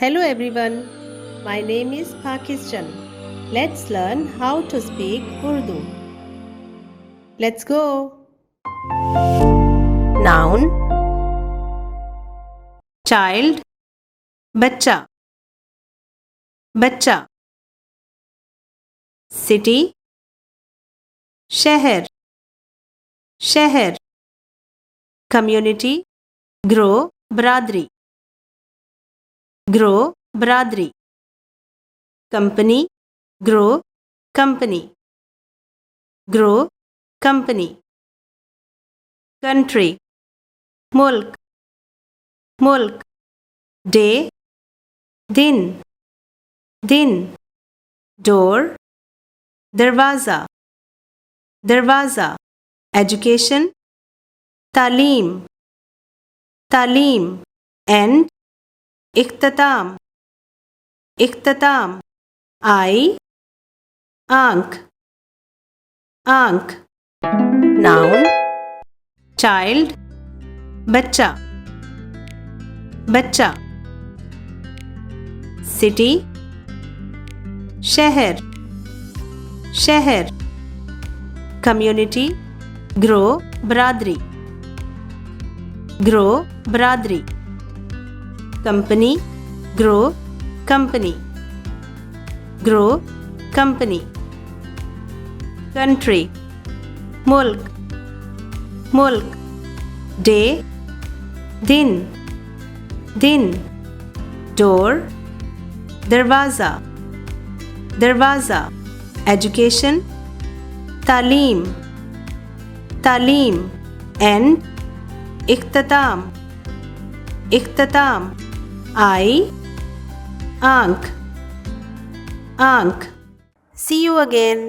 Hello everyone, my name is Pakistan. Let's learn how to speak Urdu. Let's go. Noun child बच्चा बच्चा city शहर शहर community grow बिरादरी grow बिरादरी company grow company grow company country मुल्क मुल्क day दिन दिन door दरवाज़ा दरवाज़ा education तालीम तालीम and इख्तिताम इख्तिताम eye आँख आँख noun child बच्चा बच्चा city शहर शहर community grow बिरादरी grow बिरादरी company grow company grow company country मुल्क मुल्क day दिन दिन door दरवाज़ा दरवाज़ा education तालीम तालीम and इख्तिताम इख्तिताम eye आँख आँख See you again.